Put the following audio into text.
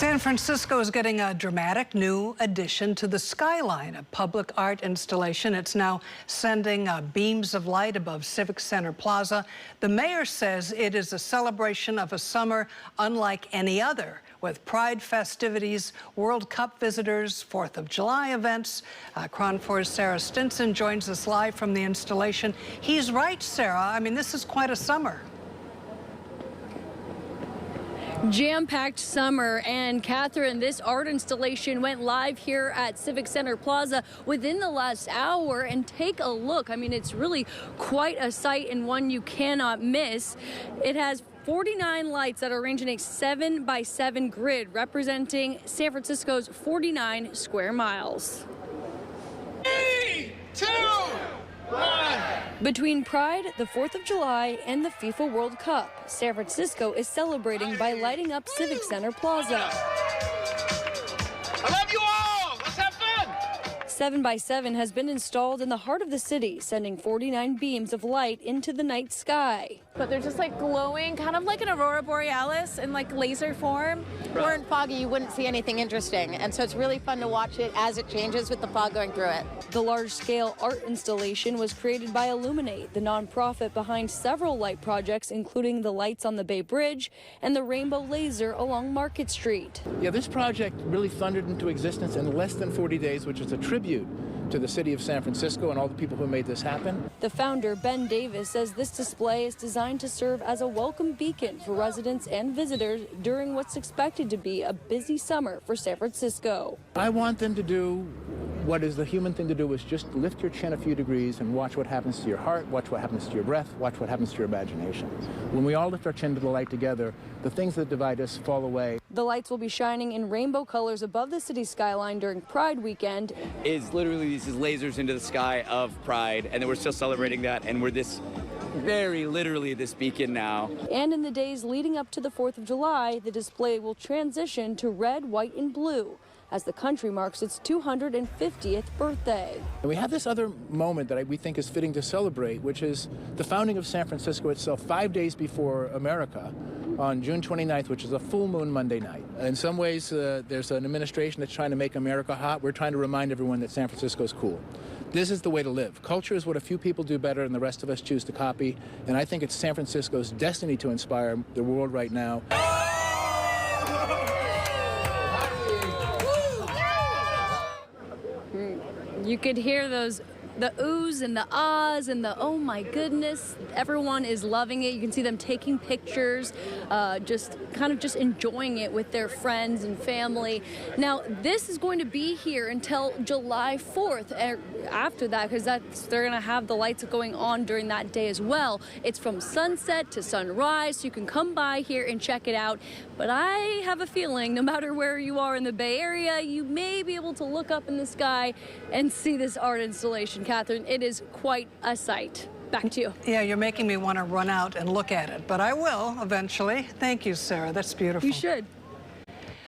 San Francisco is getting a dramatic new addition to the skyline, a public art installation. It's now sending beams of light above Civic Center Plaza. The mayor says it is a celebration of a summer unlike any other, with Pride festivities, World Cup visitors, 4th of July events. KRON 4's Sarah Stinson joins us live from the installation. He's right, Sarah. I mean, this is quite a summer. Jam-packed summer, and Catherine, this art installation went live here at Civic Center Plaza within the last hour, and take a look. I mean, it's really quite a sight and one you cannot miss. It has 49 lights that are arranged in a 7x7 grid representing San Francisco's 49 square miles. 3, 2, 1. Between Pride, the 4th of July, and the FIFA World Cup, San Francisco is celebrating by lighting up Civic Center Plaza. I love you all! Let's have fun! 7x7 has been installed in the heart of the city, sending 49 beams of light into the night sky. But they're just like glowing, kind of like an aurora borealis in like laser form. Weren't foggy, you wouldn't see anything interesting, and so it's really fun to watch it as it changes with the fog going through it. The large-scale art installation was created by Illuminate, the nonprofit behind several light projects, including the lights on the Bay Bridge and the rainbow laser along Market Street. Yeah, this project really thundered into existence in less than 40 days, which is a tribute to the city of San Francisco and all the people who made this happen. The founder, Ben Davis, says this display is designed to serve as a welcome beacon for residents and visitors during what's expected to be a busy summer for San Francisco. I want them to do what is the human thing to do, is just lift your chin a few degrees and watch what happens to your heart, watch what happens to your breath, watch what happens to your imagination. When we all lift our chin to the light together, the things that divide us fall away. The lights will be shining in rainbow colors above the city skyline during Pride weekend. Is literally these lasers into the sky of Pride, and then we're still celebrating that, and we're this very literally this beacon now. And in the days leading up to the 4th of July, the display will transition to red, white, and blue as the country marks its 250th birthday. And we have this other moment that we think is fitting to celebrate, which is the founding of San Francisco itself 5 days before America on June 29th, which is a full moon Monday night. In some ways, there's an administration that's trying to make America hot. We're trying to remind everyone that San Francisco is cool. This is the way to live. Culture is what a few people do better and the rest of us choose to copy. And I think it's San Francisco's destiny to inspire the world right now. You could hear the oohs and the ahs and the oh my goodness. Everyone is loving it. You can see them taking pictures, just enjoying it with their friends and family. Now, this is going to be here until July 4th. After that, because they're going to have the lights going on during that day as well. It's from sunset to sunrise, so you can come by here and check it out. But I have a feeling, no matter where you are in the Bay Area, you may be able to look up in the sky and see this art installation. Catherine, it is quite a sight. Back to you. Yeah, you're making me want to run out and look at it, but I will eventually. Thank you, Sarah. That's beautiful. You should.